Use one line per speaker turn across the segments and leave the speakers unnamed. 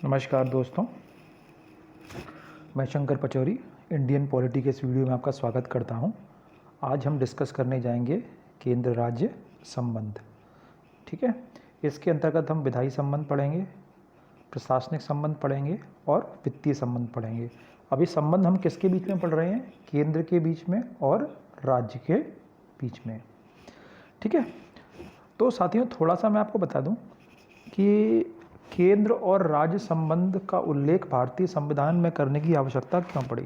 नमस्कार दोस्तों, मैं शंकर पचौरी इंडियन पॉलिटी के इस वीडियो में आपका स्वागत करता हूं। आज हम डिस्कस करने जाएंगे केंद्र राज्य संबंध। ठीक है, इसके अंतर्गत हम विधायी संबंध पढ़ेंगे, प्रशासनिक संबंध पढ़ेंगे और वित्तीय संबंध पढ़ेंगे। अभी संबंध हम किसके बीच में पढ़ रहे हैं? केंद्र के बीच में और राज्य के बीच में। ठीक है, तो साथियों थोड़ा सा मैं आपको बता दूं कि केंद्र और राज्य संबंध का उल्लेख भारतीय संविधान में करने की आवश्यकता क्यों पड़ी।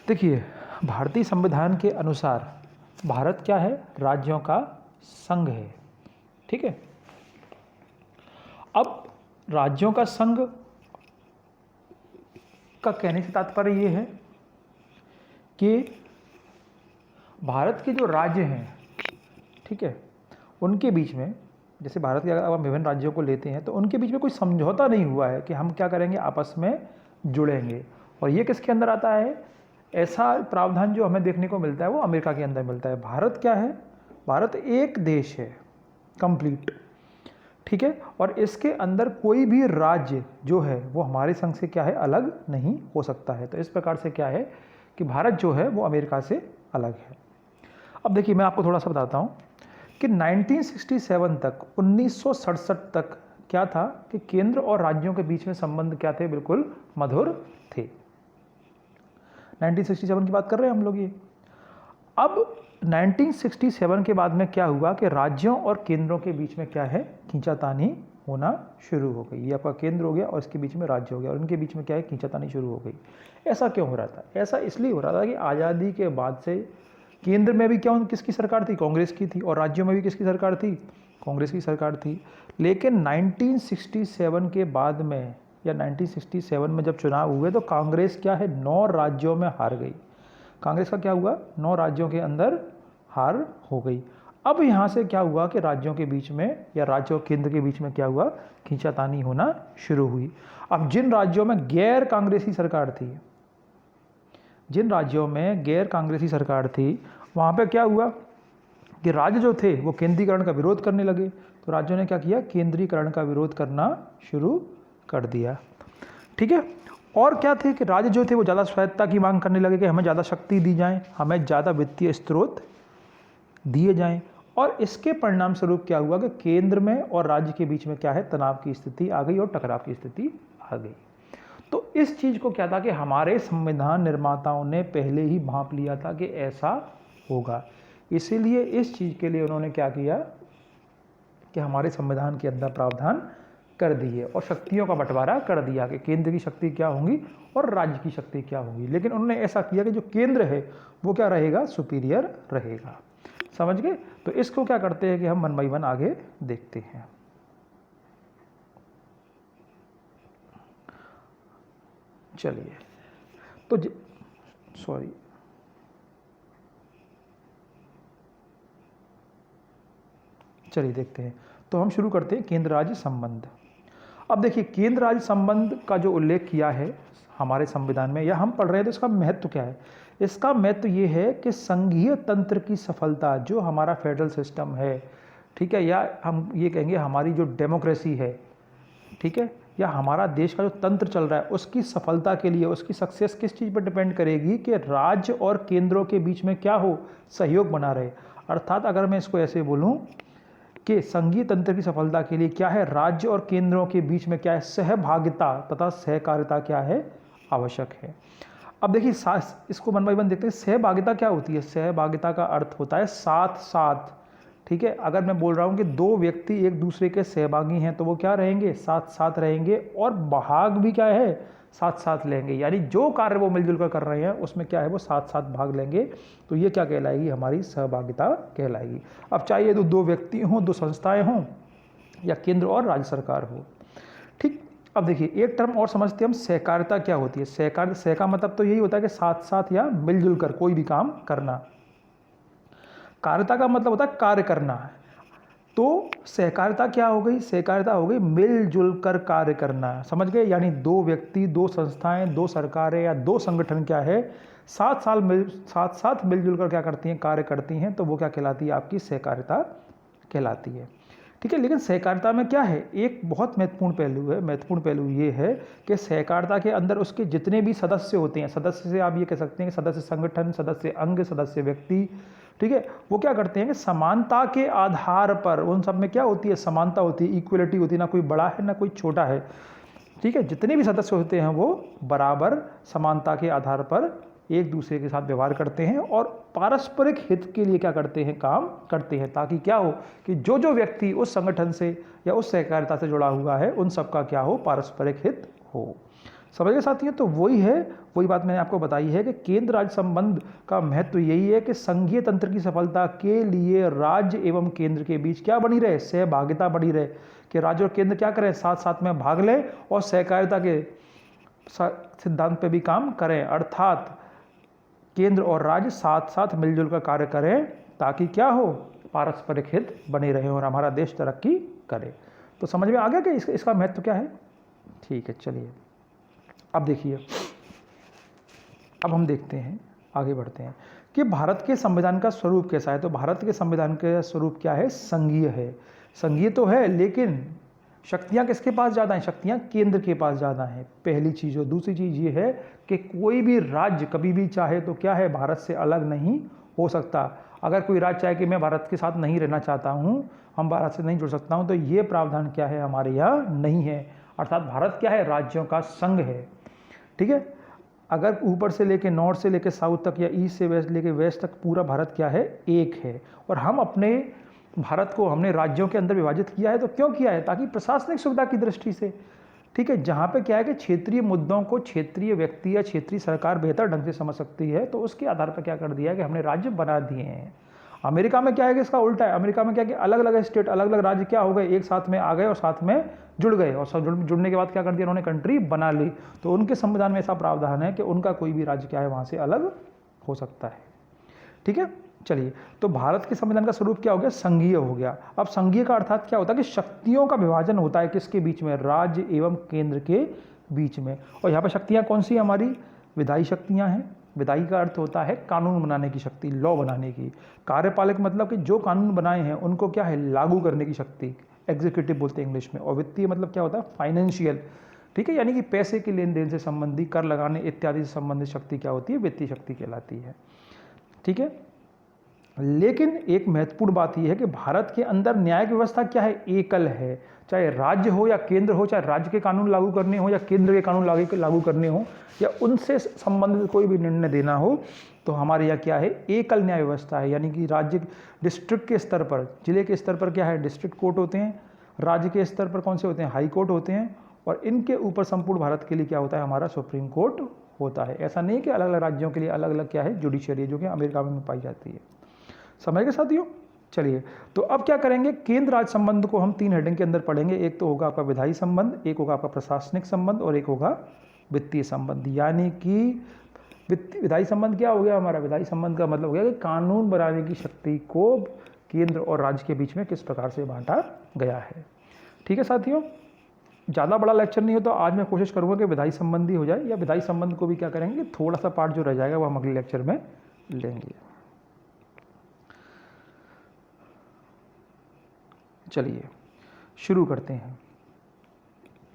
देखिए, भारतीय संविधान के अनुसार भारत क्या है? राज्यों का संघ है। ठीक है, अब राज्यों का संघ का कहने से तात्पर्य ये है कि भारत के जो राज्य हैं, ठीक है, उनके बीच में, जैसे भारत के अगर हम विभिन्न राज्यों को लेते हैं तो उनके बीच में कोई समझौता नहीं हुआ है कि हम क्या करेंगे, आपस में जुड़ेंगे। और ये किसके अंदर आता है? ऐसा प्रावधान जो हमें देखने को मिलता है वो अमेरिका के अंदर मिलता है। भारत क्या है? भारत एक देश है कंप्लीट। ठीक है, और इसके अंदर कोई भी राज्य जो है वो हमारे संघ से क्या है, अलग नहीं हो सकता है। तो इस प्रकार से क्या है कि भारत जो है वो अमेरिका से अलग है। अब देखिए, मैं आपको थोड़ा सा बताता हूँ कि 1967 तक, 1967 तक क्या था कि केंद्र और राज्यों के बीच में संबंध क्या थे? बिल्कुल मधुर थे। 1967 की बात कर रहे हैं हम लोग ये। अब 1967 के बाद में क्या हुआ कि राज्यों और केंद्रों के बीच में क्या है, खींचातानी होना शुरू हो गई। ये आपका केंद्र हो गया और इसके बीच में राज्य हो गया और इनके बीच में क्या है, खींचातानी शुरू हो गई। ऐसा क्यों हो रहा था? ऐसा इसलिए हो रहा था कि आज़ादी के बाद से केंद्र में भी क्या किसकी सरकार थी? कांग्रेस की थी। और राज्यों में भी किसकी सरकार थी? कांग्रेस की सरकार थी। लेकिन 1967 के बाद में, या 1967 में जब चुनाव हुए तो कांग्रेस क्या है, 9 राज्यों में हार गई। कांग्रेस का क्या हुआ? 9 राज्यों के अंदर हार हो गई। अब यहाँ से क्या हुआ कि राज्यों के बीच में या राज्य और केंद्र के बीच में क्या हुआ, खींचातानी होना शुरू हुई। अब जिन राज्यों में गैर कांग्रेसी सरकार थी, जिन राज्यों में गैर कांग्रेसी सरकार थी, वहाँ पे क्या हुआ कि राज्य जो थे वो केंद्रीकरण का विरोध करने लगे। तो राज्यों ने क्या किया, केंद्रीकरण का विरोध करना शुरू कर दिया। ठीक है, और क्या थे कि राज्य जो थे वो ज़्यादा स्वायत्तता की मांग करने लगे कि हमें ज़्यादा शक्ति दी जाए, हमें ज़्यादा वित्तीय स्रोत दिए जाएं। और इसके परिणाम स्वरूप क्या हुआ कि केंद्र में और राज्य के बीच में क्या है, तनाव की स्थिति आ गई और टकराव की स्थिति आ गई। तो इस चीज़ को क्या था कि हमारे संविधान निर्माताओं ने पहले ही भांप लिया था कि ऐसा होगा। इसीलिए इस चीज़ के लिए उन्होंने क्या किया कि हमारे संविधान के अंदर प्रावधान कर दिए और शक्तियों का बंटवारा कर दिया कि केंद्र की शक्ति क्या होंगी और राज्य की शक्ति क्या होगी। लेकिन उन्होंने ऐसा किया कि जो केंद्र है वो क्या रहेगा, सुपीरियर रहेगा। समझ गए? तो इसको क्या करते हैं कि हम 1 बाय 1 आगे देखते हैं। चलिए, तो चलिए देखते हैं। तो हम शुरू करते हैं केंद्र राज्य संबंध। अब देखिए, केंद्र राज्य संबंध का जो उल्लेख किया है हमारे संविधान में, या हम पढ़ रहे हैं, तो इसका महत्व क्या है? इसका महत्व ये है कि संघीय तंत्र की सफलता, जो हमारा फेडरल सिस्टम है, ठीक है, या हम ये कहेंगे हमारी जो डेमोक्रेसी है, ठीक है, या हमारा देश का जो तंत्र चल रहा है, उसकी सफलता के लिए, उसकी सक्सेस किस चीज़ पर डिपेंड करेगी कि राज्य और केंद्रों के बीच में क्या हो, सहयोग बना रहे। अर्थात अगर मैं इसको ऐसे बोलूं कि संघीय तंत्र की सफलता के लिए क्या है, राज्य और केंद्रों के बीच में क्या है, सहभागिता तथा सहकारिता क्या है, आवश्यक है। अब देखिए, इसको 1 बाय 1 देखते हैं। सहभागिता क्या होती है? सहभागिता का अर्थ होता है साथ साथ। ठीक है, अगर मैं बोल रहा हूँ कि 2 व्यक्ति एक दूसरे के सहभागी हैं तो वो क्या रहेंगे, साथ साथ रहेंगे, और भाग भी क्या है, साथ साथ लेंगे। यानी जो कार्य वो मिलजुल कर रहे हैं उसमें क्या है, वो साथ साथ भाग लेंगे। तो ये क्या कहलाएगी, हमारी सहभागिता कहलाएगी। अब चाहे तो 2 व्यक्ति हों, 2 संस्थाएं हों, या केंद्र और राज्य सरकार हो। ठीक, अब देखिए एक टर्म और समझते हैं हम, सहकारिता क्या होती है। सह का मतलब तो यही होता है कि साथ साथ या मिलजुल कर कोई भी काम करना। कारिता का मतलब होता है कार्य करना। तो सहकारिता क्या हो गई? सहकारिता हो गई मिलजुल कर कार्य करना। समझ गए? यानी 2 व्यक्ति, 2 संस्थाएं, 2 सरकारें या 2 संगठन क्या है, साथ साथ मिलजुल कर क्या करती हैं, कार्य करती हैं। तो वो क्या कहलाती है, आपकी सहकारिता कहलाती है। ठीक है। लेकिन सहकारिता में क्या है, एक बहुत महत्वपूर्ण पहलू है, महत्वपूर्ण पहलू ये है कि सहकारिता के अंदर उसके जितने भी सदस्य होते हैं, सदस्य से आप ये कह सकते हैं कि सदस्य संगठन, सदस्य अंग, सदस्य व्यक्ति, ठीक है, वो क्या करते हैं कि समानता के आधार पर, उन सब में क्या होती है, समानता होती है, इक्वलिटी होती है, ना कोई बड़ा है ना कोई छोटा है, ठीक है। जितने भी सदस्य होते हैं वो बराबर समानता के आधार पर एक दूसरे के साथ व्यवहार करते हैं और पारस्परिक हित के लिए क्या करते हैं, काम करते हैं, ताकि क्या हो कि जो जो व्यक्ति उस संगठन से या उस सहकारिता से जुड़ा हुआ है उन सबका क्या हो, पारस्परिक हित हो। समझ गए साथियों। तो वही बात मैंने आपको बताई है कि केंद्र राज्य संबंध का महत्व यही है कि संघीय तंत्र की सफलता के लिए राज्य एवं केंद्र के बीच क्या बनी रहे, सहभागिता बनी रहे, कि राज्य और केंद्र क्या करें, साथ साथ में भाग लें और सहकारिता के सिद्धांत पे भी काम करें, अर्थात केंद्र और राज्य साथ साथ मिलजुल कर कार्य करें ताकि क्या हो, पारस्परिक हित बने रहे और हमारा देश तरक्की करे। तो समझ में आ गया कि इसका महत्व क्या है। ठीक है, चलिए अब देखिए, अब हम देखते हैं, आगे बढ़ते हैं कि भारत के संविधान का स्वरूप कैसा है। तो भारत के संविधान का स्वरूप क्या है, संघीय है। संघीय तो है लेकिन शक्तियाँ किसके पास ज़्यादा हैं, शक्तियाँ केंद्र के पास ज़्यादा हैं, पहली चीज़। और दूसरी चीज़ ये है कि कोई भी राज्य कभी भी चाहे तो क्या है, भारत से अलग नहीं हो सकता। अगर कोई राज्य चाहे कि मैं भारत के साथ नहीं रहना चाहता हूँ, हम भारत से नहीं जुड़ सकता हूँ, तो ये प्रावधान क्या है, हमारे यहाँ नहीं है। अर्थात भारत क्या है, राज्यों का संघ है। ठीक है। अगर ऊपर से लेके नॉर्थ से लेके साउथ तक या ईस्ट से वेस्ट लेके वेस्ट तक पूरा भारत क्या है, एक है। और हम अपने भारत को हमने राज्यों के अंदर विभाजित किया है। तो क्यों किया है, ताकि प्रशासनिक सुविधा की दृष्टि से, ठीक है, जहाँ पे क्या है कि क्षेत्रीय मुद्दों को क्षेत्रीय व्यक्ति या क्षेत्रीय सरकार बेहतर ढंग से समझ सकती है, तो उसके आधार पर क्या कर दिया है कि हमने राज्य बना दिए हैं। अमेरिका में क्या है कि इसका उल्टा है। अमेरिका में क्या है कि अलग अलग स्टेट, अलग अलग राज्य क्या हो गए, एक साथ में आ गए और साथ में जुड़ गए, और जुड़ने के बाद क्या कर दिया, उन्होंने कंट्री बना ली। तो उनके संविधान में ऐसा प्रावधान है कि उनका कोई भी राज्य क्या है, वहाँ से अलग हो सकता है। ठीक है, चलिए। तो भारत के संविधान का स्वरूप क्या हो गया, संघीय हो गया। अब संघीय का अर्थात क्या होता है कि शक्तियों का विभाजन होता है किसके बीच में, राज्य एवं केंद्र के बीच में। और यहाँ पर शक्तियाँ कौन सी हमारी, विधायी शक्तियाँ हैं। विधायी का अर्थ होता है कानून बनाने की शक्ति, लॉ बनाने की। कार्यपालक मतलब कि जो कानून बनाए हैं उनको क्या है, लागू करने की शक्ति, एग्जीक्यूटिव बोलते हैं इंग्लिश में। और वित्तीय मतलब क्या होता है, फाइनेंशियल। ठीक है, यानी कि पैसे के लेन देन से संबंधी, कर लगाने इत्यादि से संबंधित शक्ति क्या होती है, वित्तीय शक्ति कहलाती है। ठीक है। लेकिन एक महत्वपूर्ण बात यह है कि भारत के अंदर न्यायिक व्यवस्था क्या है, एकल है। चाहे राज्य हो या केंद्र हो, चाहे राज्य के कानून लागू करने हो या केंद्र के कानून लागू करने हो, या उनसे संबंधित कोई भी निर्णय देना हो, तो हमारे यहाँ क्या है, एकल न्याय व्यवस्था है। यानी कि राज्य डिस्ट्रिक्ट के स्तर पर, जिले के स्तर पर क्या है, डिस्ट्रिक्ट कोर्ट होते हैं। राज्य के स्तर पर कौन से होते हैं, हाई कोर्ट होते हैं। और इनके ऊपर संपूर्ण भारत के लिए क्या होता है, हमारा सुप्रीम कोर्ट होता है। ऐसा नहीं कि अलग अलग राज्यों के लिए अलग अलग क्या है, जुडिशरी, जो कि अमेरिका में पाई जाती है। समझ गए साथियों। चलिए, तो अब क्या करेंगे, केंद्र राज्य संबंध को हम 3 हेडिंग के अंदर पढ़ेंगे। एक तो होगा आपका विधायी संबंध, एक होगा आपका प्रशासनिक संबंध, और एक होगा वित्तीय संबंध। यानी कि विधायी संबंध क्या हो गया हमारा, विधायी संबंध का मतलब हो गया कि कानून बनाने की शक्ति को केंद्र और राज्य के बीच में किस प्रकार से बांटा गया है। ठीक है साथियों, ज़्यादा बड़ा लेक्चर नहीं हो तो आज मैं कोशिश करूँगा कि विधायी संबंधी हो जाए, या विधायी संबंध को भी क्या करेंगे, थोड़ा सा पार्ट जो रह जाएगा वो हम अगले लेक्चर में लेंगे। चलिए शुरू करते हैं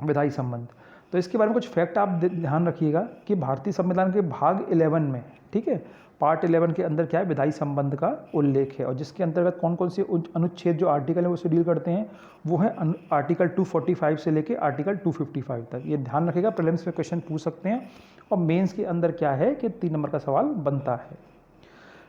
विधायी संबंध। तो इसके बारे में कुछ फैक्ट आप ध्यान रखिएगा कि भारतीय संविधान के भाग 11 में, ठीक है, पार्ट 11 के अंदर क्या है, विधायी संबंध का उल्लेख है। और जिसके अंतर्गत कौन कौन से अनुच्छेद, जो आर्टिकल है वो से डील करते हैं, वो है आर्टिकल 245 से लेके आर्टिकल 255 तक। ये ध्यान रखिएगा, प्रीलिम्स में क्वेश्चन पूछ सकते हैं, और मेंस के अंदर क्या है कि 3 नंबर का सवाल बनता है।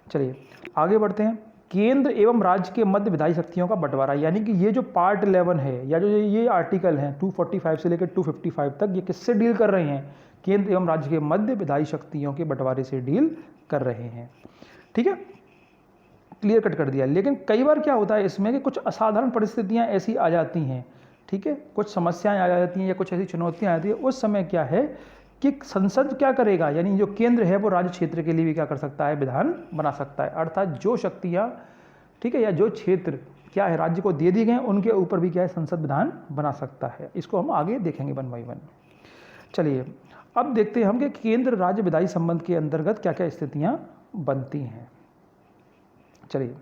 चलिए आगे बढ़ते हैं। केंद्र एवं राज्य के मध्य विधायी शक्तियों का बंटवारा, यानी कि ये जो पार्ट 11 है, या जो ये आर्टिकल हैं 245 से लेकर 255 तक, ये किससे डील कर रहे हैं, केंद्र एवं राज्य के मध्य विधायी शक्तियों के बंटवारे से डील कर रहे हैं। ठीक है, क्लियर कट कर दिया। लेकिन कई बार क्या होता है इसमें कि कुछ असाधारण परिस्थितियां ऐसी आ जाती हैं, ठीक है, कुछ समस्याएं आ जाती हैं या कुछ ऐसी चुनौतियां आ जाती हैं। उस समय क्या है कि संसद क्या करेगा, यानी जो केंद्र है वो राज्य क्षेत्र के लिए भी क्या कर सकता है, विधान बना सकता है। अर्थात जो शक्तियां, ठीक है, या जो क्षेत्र क्या है राज्य को दे दी गए, उनके ऊपर भी क्या है, संसद विधान बना सकता है। इसको हम आगे देखेंगे 1 बाई 1। चलिए अब देखते हैं हम कि केंद्र राज्य विधायी संबंध के अंतर्गत क्या क्या स्थितियां बनती हैं। चलिए,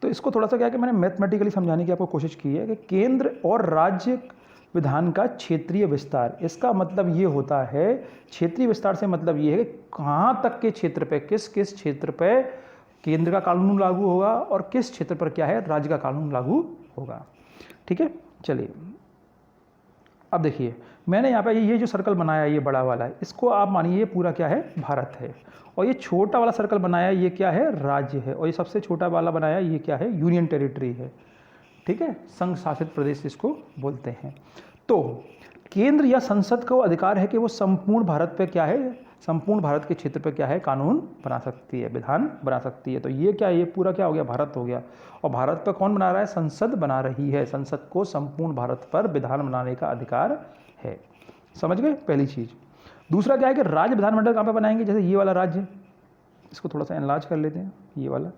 तो इसको थोड़ा सा क्या है कि मैंने मैथमेटिकली समझाने की आपको कोशिश की है कि केंद्र और राज्य विधान का क्षेत्रीय विस्तार, इसका मतलब ये होता है, क्षेत्रीय विस्तार से मतलब ये है कि कहाँ तक के क्षेत्र पे, किस किस क्षेत्र पे केंद्र का कानून लागू होगा और किस क्षेत्र पर क्या है राज्य का कानून लागू होगा। ठीक है, चलिए अब देखिए मैंने यहाँ पे ये जो सर्कल बनाया है, ये बड़ा वाला है, इसको आप मानिए ये पूरा क्या है भारत है, और ये छोटा वाला सर्कल बनाया ये क्या है राज्य है, और ये सबसे छोटा वाला बनाया ये क्या है यूनियन टेरिटरी है। ठीक है, संघ शासित प्रदेश इसको बोलते हैं। तो केंद्र या संसद को अधिकार है कि वो संपूर्ण भारत पे क्या है, संपूर्ण भारत के क्षेत्र पे क्या है कानून बना सकती है, विधान बना सकती है। तो ये क्या, ये पूरा क्या हो गया भारत हो गया, और भारत पे कौन बना रहा है, संसद बना रही है, संसद को संपूर्ण भारत पर विधान बनाने का अधिकार है। समझ गए पहली चीज। दूसरा क्या है कि राज्य विधानमंडल कहाँ पे बनाएंगे, जैसे ये वाला राज्य, इसको थोड़ा सा एनलार्ज कर लेते हैं, ये वाला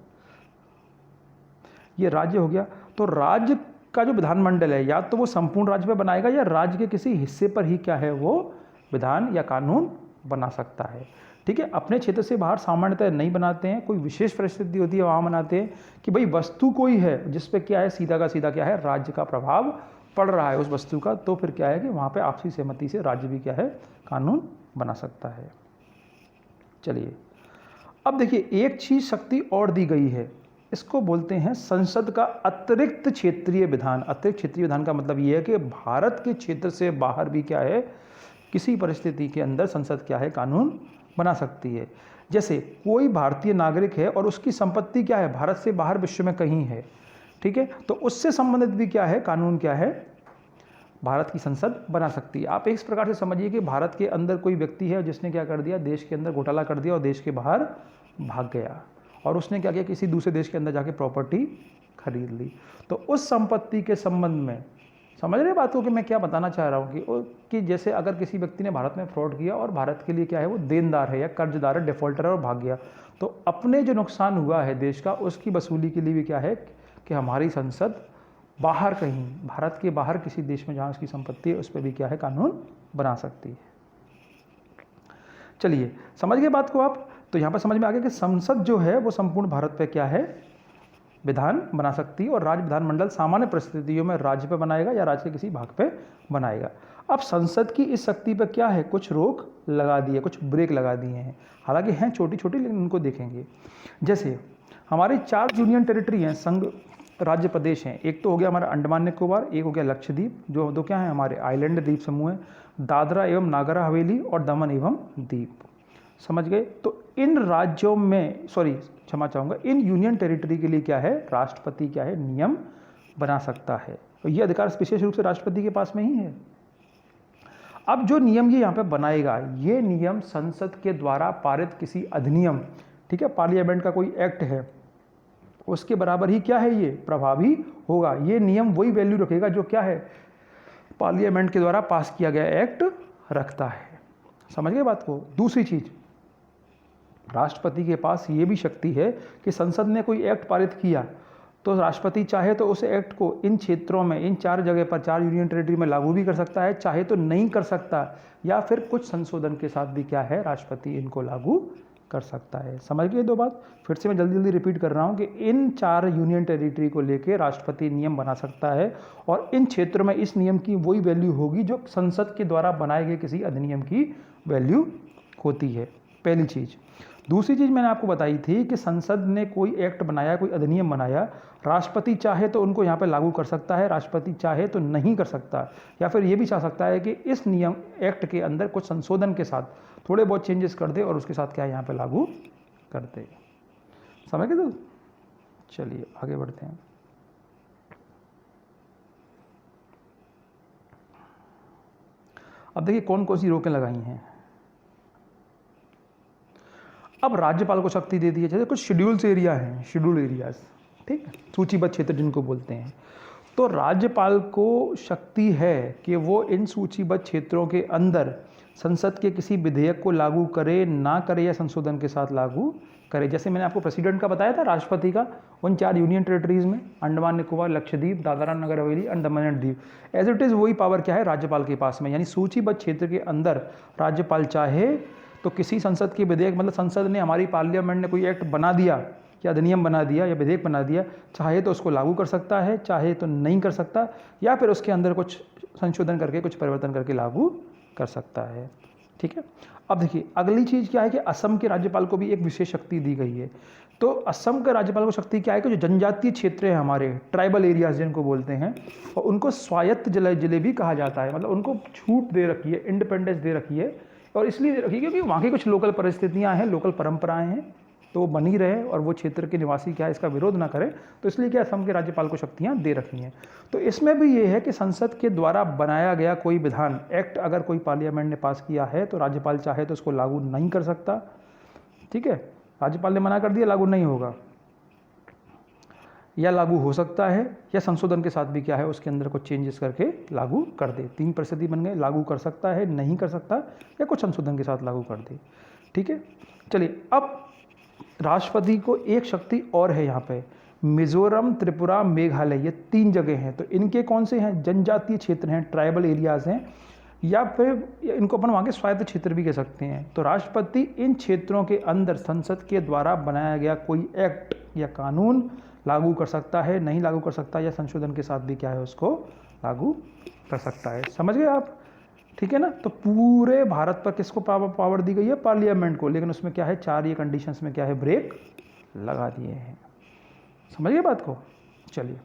ये राज्य हो गया। तो राज्य का जो विधानमंडल है या तो वो संपूर्ण राज्य पे बनाएगा या राज्य के किसी हिस्से पर ही क्या है वो विधान या कानून बना सकता है। ठीक है, अपने क्षेत्र से बाहर सामान्यतः नहीं बनाते हैं, कोई विशेष परिस्थिति होती है वहाँ बनाते हैं कि भाई वस्तु कोई है जिस पे क्या है सीधा का सीधा क्या है राज्य का प्रभाव पड़ रहा है उस वस्तु का, तो फिर क्या है कि वहाँ पे आपसी सहमति से राज्य भी क्या है कानून बना सकता है। चलिए अब देखिए एक चीज शक्ति और दी गई है, इसको बोलते हैं संसद का अतिरिक्त क्षेत्रीय विधान। अतिरिक्त क्षेत्रीय विधान का मतलब ये है कि भारत के क्षेत्र से बाहर भी क्या है किसी परिस्थिति के अंदर संसद क्या है कानून बना सकती है। जैसे कोई भारतीय नागरिक है और उसकी संपत्ति क्या है भारत से बाहर विश्व में कहीं है, ठीक है, तो उससे संबंधित भी क्या है कानून क्या है भारत की संसद बना सकती है। आप एक प्रकार से समझिए कि भारत के अंदर कोई व्यक्ति है जिसने क्या कर दिया, देश के अंदर घोटाला कर दिया और देश के बाहर भाग गया, और उसने क्या किया किसी दूसरे देश के अंदर जाके प्रॉपर्टी खरीद ली। तो उस संपत्ति के संबंध में समझ रहे बात को कि मैं क्या बताना चाह रहा हूँ कि जैसे अगर किसी व्यक्ति ने भारत में फ्रॉड किया और भारत के लिए क्या है वो देनदार है या कर्जदार है, डिफॉल्टर है और भाग गया, तो अपने जो नुकसान हुआ है देश का उसकी वसूली के लिए भी क्या है कि हमारी संसद बाहर कहीं भारत के बाहर किसी देश में जहाँ उसकी संपत्ति है उस पर भी क्या है कानून बना सकती है। चलिए समझ गए बात को आप। तो यहाँ पर समझ में आ गया कि संसद जो है वो संपूर्ण भारत पे क्या है विधान बना सकती है, और राज्य विधानमंडल सामान्य परिस्थितियों में राज्य पे बनाएगा या राज्य के किसी भाग पे बनाएगा। अब संसद की इस शक्ति पे क्या है कुछ रोक लगा दी है, कुछ ब्रेक लगा दिए हैं, हालांकि हैं छोटी छोटी लेकिन उनको देखेंगे। जैसे हमारी 4 यूनियन टेरिटरी हैं, संघ राज्य प्रदेश हैं, एक तो हो गया हमारा अंडमान निकोबार, एक हो गया लक्षद्वीप, जो दो क्या है हमारे आइलैंड द्वीप समूह है, दादरा एवं नागर हवेली और दमन एवं दीप। समझ गए। तो इन राज्यों में क्षमा चाहूँगा, इन यूनियन टेरिटरी के लिए क्या है राष्ट्रपति क्या है नियम बना सकता है, तो ये अधिकार विशेष रूप से राष्ट्रपति के पास में ही है। अब जो नियम ये यहाँ पे बनाएगा, ये नियम संसद के द्वारा पारित किसी अधिनियम, ठीक है, पार्लियामेंट का कोई एक्ट है उसके बराबर ही क्या है ये प्रभावी होगा। ये नियम वही वैल्यू रखेगा जो क्या है पार्लियामेंट के द्वारा पास किया गया एक्ट रखता है। समझ गए बात को। दूसरी चीज, राष्ट्रपति के पास ये भी शक्ति है कि संसद ने कोई एक्ट पारित किया तो राष्ट्रपति चाहे तो उस एक्ट को इन क्षेत्रों में, इन 4 जगह पर, 4 यूनियन टेरिटरी में लागू भी कर सकता है, चाहे तो नहीं कर सकता, या फिर कुछ संशोधन के साथ भी क्या है राष्ट्रपति इनको लागू कर सकता है। समझ गए दो बात। फिर से मैं जल्दी जल्दी रिपीट कर रहा हूँ कि इन 4 यूनियन टेरिटरी को लेकर राष्ट्रपति नियम बना सकता है, और इन क्षेत्रों में इस नियम की वही वैल्यू होगी जो संसद के द्वारा बनाए गए किसी अधिनियम की वैल्यू होती है। पहली चीज। दूसरी चीज मैंने आपको बताई थी कि संसद ने कोई एक्ट बनाया, कोई अधिनियम बनाया, राष्ट्रपति चाहे तो उनको यहाँ पे लागू कर सकता है, राष्ट्रपति चाहे तो नहीं कर सकता, या फिर ये भी चाह सकता है कि इस नियम एक्ट के अंदर कुछ संशोधन के साथ थोड़े बहुत चेंजेस कर दे और उसके साथ क्या है यहाँ पे लागू कर दे। समझ गए। तो चलिए आगे बढ़ते हैं। अब देखिए कौन कौन सी रोकें लगाई हैं। अब राज्यपाल को शक्ति दे दी है, जैसे कुछ शेड्यूल्स एरिया हैं, शेड्यूल एरियाज, ठीक है, सूचीबद्ध क्षेत्र जिनको बोलते हैं, तो राज्यपाल को शक्ति है कि वो इन सूचीबद्ध क्षेत्रों के अंदर संसद के किसी विधेयक को लागू करे, ना करे, या संशोधन के साथ लागू करे। जैसे मैंने आपको प्रेसिडेंट का बताया था राष्ट्रपति का, उन 4 यूनियन टेरिटरीज में Andaman Nicobar, Lakshadweep, Dadra Nagar Haveli and Daman and Diu, as it is वही पावर क्या है राज्यपाल के पास में। यानी सूचीबद्ध क्षेत्र के अंदर राज्यपाल चाहे तो किसी संसद के विधेयक, मतलब संसद ने, हमारी पार्लियामेंट ने कोई एक्ट बना दिया या अधिनियम बना दिया या विधेयक बना दिया, चाहे तो उसको लागू कर सकता है, चाहे तो नहीं कर सकता, या फिर उसके अंदर कुछ संशोधन करके कुछ परिवर्तन करके लागू कर सकता है। ठीक है। अब देखिए अगली चीज़ क्या है कि असम के राज्यपाल को भी एक विशेष शक्ति दी गई है। तो असम के राज्यपाल को शक्ति क्या है कि जो जनजातीय क्षेत्र है हमारे, ट्राइबल एरियाज जिनको बोलते हैं, और उनको स्वायत्त जिले भी कहा जाता है, मतलब उनको छूट दे रखी है, इंडिपेंडेंस दे रखी है। और इसलिए दे रखी है क्योंकि वहाँ की कुछ लोकल परिस्थितियाँ हैं, लोकल परंपराएं हैं, तो वो बनी रहे और वो क्षेत्र के निवासी क्या है इसका विरोध ना करें, तो इसलिए क्या असम के राज्यपाल को शक्तियाँ दे रखी हैं। तो इसमें भी ये है कि संसद के द्वारा बनाया गया कोई विधान, एक्ट अगर कोई पार्लियामेंट ने पास किया है तो राज्यपाल चाहे तो उसको लागू नहीं कर सकता। ठीक है, राज्यपाल ने मना कर दिया लागू नहीं होगा, या लागू हो सकता है, या संशोधन के साथ भी क्या है उसके अंदर कुछ चेंजेस करके लागू कर दे। 3 परिस्थिति बन गए, लागू कर सकता है, नहीं कर सकता, या कुछ संशोधन के साथ लागू कर दे। ठीक है, चलिए अब राष्ट्रपति को एक शक्ति और है यहाँ पे, मिजोरम, त्रिपुरा, मेघालय, ये 3 जगह हैं। तो इनके कौन से हैं? जनजातीय क्षेत्र हैं, ट्राइबल एरियाज हैं, या फिर इनको अपन वहाँ के स्वायत्त क्षेत्र भी कह सकते हैं। तो राष्ट्रपति इन क्षेत्रों के अंदर संसद के द्वारा बनाया गया कोई एक्ट या कानून लागू कर सकता है, नहीं लागू कर सकता, या संशोधन के साथ भी क्या है उसको लागू कर सकता है। समझ गए आप? ठीक है ना। तो पूरे भारत पर किसको पावर दी गई है? पार्लियामेंट को, लेकिन उसमें क्या है 4 ये कंडीशंस में क्या है ब्रेक लगा दिए हैं। समझ गए बात को? चलिए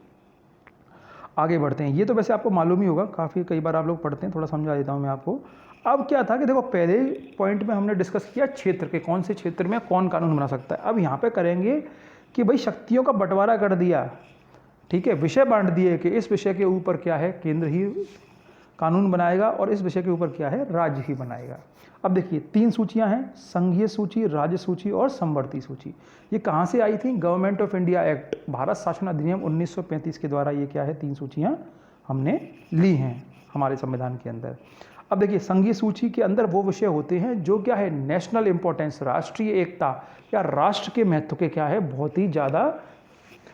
आगे बढ़ते हैं। ये तो वैसे आपको मालूम ही होगा, काफ़ी कई बार आप लोग पढ़ते हैं, थोड़ा समझा देता हूँ मैं आपको। अब क्या था कि देखो पहले पॉइंट में हमने डिस्कस किया क्षेत्र के, कौन से क्षेत्र में कौन कानून बना सकता है। अब यहाँ पे करेंगे कि भाई शक्तियों का बंटवारा कर दिया, ठीक है, विषय बांट दिए कि इस विषय के ऊपर क्या है केंद्र ही कानून बनाएगा और इस विषय के ऊपर क्या है राज्य ही बनाएगा। अब देखिए 3 सूचियां हैं, संघीय सूची, राज्य सूची और समवर्ती सूची। ये कहाँ से आई थी? Government of India act, Bharat शासन अधिनियम 1935 के द्वारा ये क्या है 3 सूचियां हमने ली हैं हमारे संविधान के अंदर। अब देखिए संघीय सूची के अंदर वो विषय होते हैं जो क्या है नेशनल इंपॉर्टेंस, राष्ट्रीय एकता या राष्ट्र के महत्व के क्या है बहुत ही ज़्यादा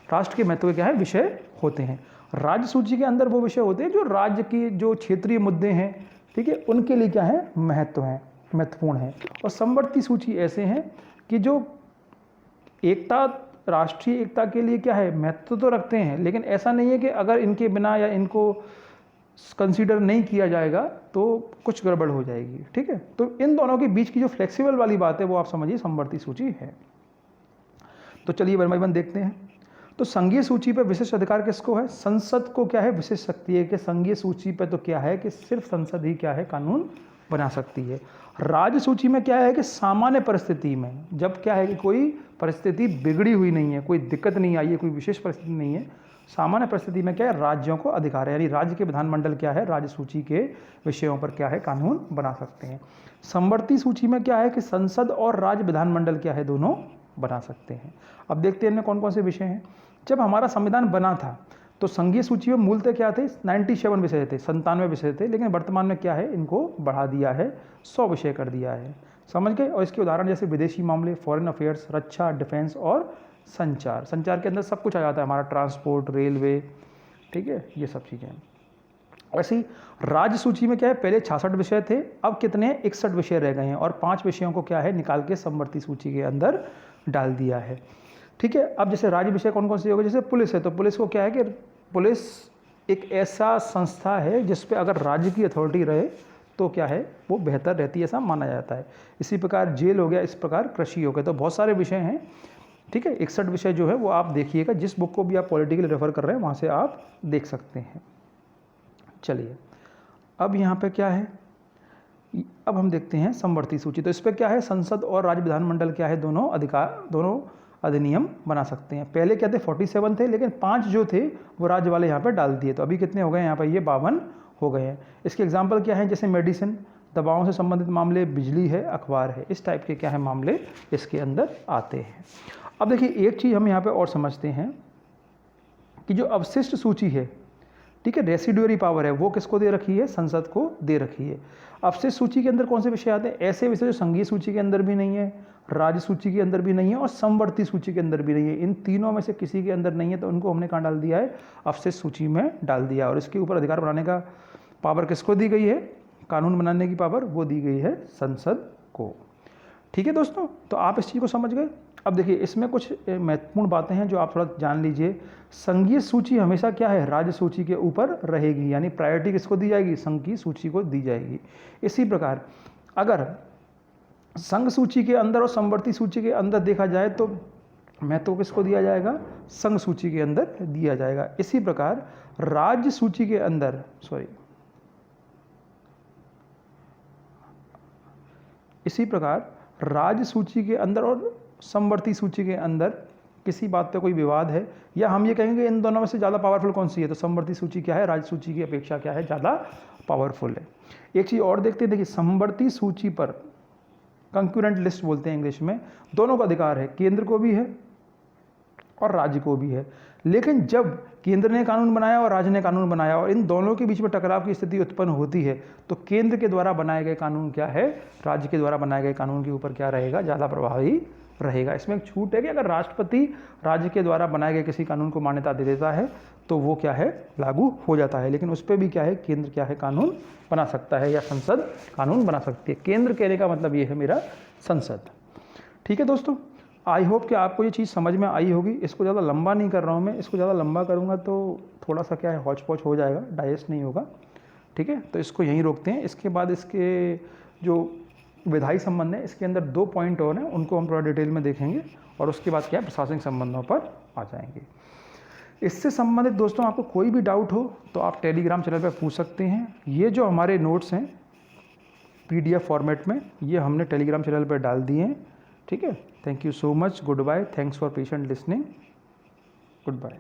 राष्ट्र के महत्व के क्या है विषय होते हैं। राज्य सूची के अंदर वो विषय होते हैं जो राज्य की जो क्षेत्रीय मुद्दे हैं, ठीक है, उनके लिए क्या है महत्वपूर्ण है। और समवर्ती सूची ऐसे हैं कि जो एकता, राष्ट्रीय एकता के लिए क्या है महत्व तो रखते हैं, लेकिन ऐसा नहीं है कि अगर इनके बिना या इनको कंसीडर नहीं किया जाएगा तो कुछ गड़बड़ हो जाएगी। ठीक है, तो इन दोनों के बीच की जो फ्लेक्सिबल वाली बात है वो आप समझिए समवर्ती सूची है। तो चलिए 1 बाय 1 देखते हैं। तो संघीय सूची पर विशेष अधिकार किसको है? संसद को क्या है विशेष शक्ति है कि संघीय सूची पर तो क्या है कि सिर्फ संसद ही क्या है कानून बना सकती है। राज्य सूची में क्या है कि सामान्य परिस्थिति में, जब क्या है कि कोई परिस्थिति बिगड़ी हुई नहीं है, कोई दिक्कत नहीं आई है, कोई विशेष परिस्थिति नहीं है, सामान्य परिस्थिति में क्या है राज्यों को अधिकार है, यानी राज्य के विधानमंडल क्या है राज्य सूची के विषयों पर क्या है कानून बना सकते हैं। समवर्ती सूची में क्या है कि संसद और राज्य विधानमंडल क्या है दोनों बना सकते हैं। अब देखते हैं इनमें कौन कौन से विषय हैं। जब हमारा संविधान बना था तो संघीय सूची में मूलतः क्या थे 97 विषय थे, 97 विषय थे, लेकिन वर्तमान में क्या है इनको बढ़ा दिया है, 100 विषय कर दिया है। समझ गए? और इसके उदाहरण जैसे विदेशी मामले, फॉरेन अफेयर्स, रक्षा, डिफेंस और संचार। संचार के अंदर सब कुछ आ जाता है हमारा, ट्रांसपोर्ट, रेलवे, ठीक है, ये सब चीज़ें। वैसे ही राज्य सूची में क्या है पहले 66 विषय थे, अब कितने 61 विषय रह गए हैं और 5 विषयों को क्या है निकाल के समवर्ती सूची के अंदर डाल दिया है। ठीक है, अब जैसे राज्य विषय कौन कौन से होंगे, जैसे पुलिस है तो पुलिस को क्या है कि पुलिस एक ऐसा संस्था है जिस पे अगर राज्य की अथॉरिटी रहे तो क्या है वो बेहतर रहती है, ऐसा माना जाता है। इसी प्रकार जेल हो गया, इस प्रकार कृषि हो गया, तो बहुत सारे विषय हैं। ठीक है, 61 विषय जो है वो आप देखिएगा, जिस बुक को भी आप पॉलिटिकल रेफर कर रहे हैं वहाँ से आप देख सकते हैं। चलिए अब यहाँ पे क्या है, अब हम देखते हैं समवर्ती सूची। तो इस पर क्या है संसद और राज्य विधानमंडल क्या है दोनों अधिनियम बना सकते हैं। पहले क्या थे 47 थे, लेकिन 5 जो थे वो राज्य वाले यहाँ पे डाल दिए, तो अभी कितने हो गए यहाँ पर ये 52 हो गए हैं। इसके एग्जाम्पल क्या है, जैसे मेडिसिन, दवाओं से संबंधित मामले, बिजली है, अखबार है, इस टाइप के क्या है मामले इसके अंदर आते हैं। अब देखिए एक चीज़ हम यहाँ पे और समझते हैं कि जो अवशिष्ट सूची है, ठीक है, रेसिडुअरी पावर है, वो किसको दे रखी है? संसद को दे रखी है। अवशिष्ट सूची के अंदर कौन से विषय आते हैं? ऐसे विषय जो संघीय सूची के अंदर भी नहीं है, राज्य सूची के अंदर भी नहीं है और समवर्ती सूची के अंदर भी नहीं है। इन तीनों में से किसी के अंदर नहीं है, तो उनको हमने कहाँ डाल दिया है? अवशिष्ट सूची में डाल दिया। और इसके ऊपर अधिकार बनाने का पावर किसको दी गई है? कानून बनाने की पावर वो दी गई है संसद को। ठीक है दोस्तों, तो आप इस चीज़ को समझ गए। अब देखिए इसमें कुछ महत्वपूर्ण बातें हैं जो आप थोड़ा जान लीजिए। संघीय सूची हमेशा क्या है, राज्य सूची के ऊपर रहेगी, यानी प्रायोरिटी किसको दी जाएगी, संघ की सूची को दी जाएगी। इसी प्रकार अगर संघ सूची के अंदर और समवर्ती सूची के अंदर देखा जाए तो महत्व किसको दिया जाएगा, संघ सूची के अंदर दिया जाएगा। इसी प्रकार राज्य सूची के अंदर इसी प्रकार राज्य सूची के अंदर और समवर्ती सूची के अंदर किसी बात पे कोई विवाद है, या हम ये कहेंगे इन दोनों में से ज़्यादा पावरफुल कौन सी है, तो समवर्ती सूची क्या है, राज्य सूची की अपेक्षा क्या है, ज़्यादा पावरफुल है। एक चीज़ और देखते हैं, देखिए समवर्ती सूची पर कंक्यूरेंट लिस्ट बोलते हैं इंग्लिश में, दोनों का अधिकार है, केंद्र को भी है और राज्य को भी है। लेकिन जब केंद्र ने कानून बनाया और राज्य ने कानून बनाया और इन दोनों के बीच में टकराव की स्थिति उत्पन्न होती है, तो केंद्र के द्वारा बनाए गए कानून क्या है, राज्य के द्वारा बनाए गए कानून के ऊपर क्या रहेगा, ज़्यादा प्रभावी रहेगा। इसमें एक छूट है कि अगर राष्ट्रपति राज्य के द्वारा बनाए गए किसी कानून को मान्यता दे देता है तो वो क्या है, लागू हो जाता है। लेकिन उस पर भी क्या है, केंद्र क्या है, कानून बना सकता है या संसद कानून बना सकती है। केंद्र कहने का मतलब ये है मेरा संसद। ठीक है दोस्तों, आई होप कि आपको ये चीज़ समझ में आई होगी। इसको ज़्यादा लंबा नहीं कर रहा हूँ मैं, इसको ज़्यादा लंबा करूँगा तो थोड़ा सा क्या है, हौच पौच हो जाएगा, डाइजेस्ट नहीं होगा। ठीक है, तो इसको यहीं रोकते हैं। इसके बाद इसके जो विधायी संबंध है, इसके अंदर 2 पॉइंट और हैं, उनको हम थोड़ा डिटेल में देखेंगे और उसके बाद क्या है, प्रशासनिक संबंधों पर आ जाएंगे। इससे संबंधित दोस्तों आपको कोई भी डाउट हो तो आप टेलीग्राम चैनल पर पूछ सकते हैं। ये जो हमारे नोट्स हैं PDF फॉर्मेट में, ये हमने टेलीग्राम चैनल पर डाल दिए हैं। ठीक है, thank you so much, good bye, thanks for patient listening, good bye.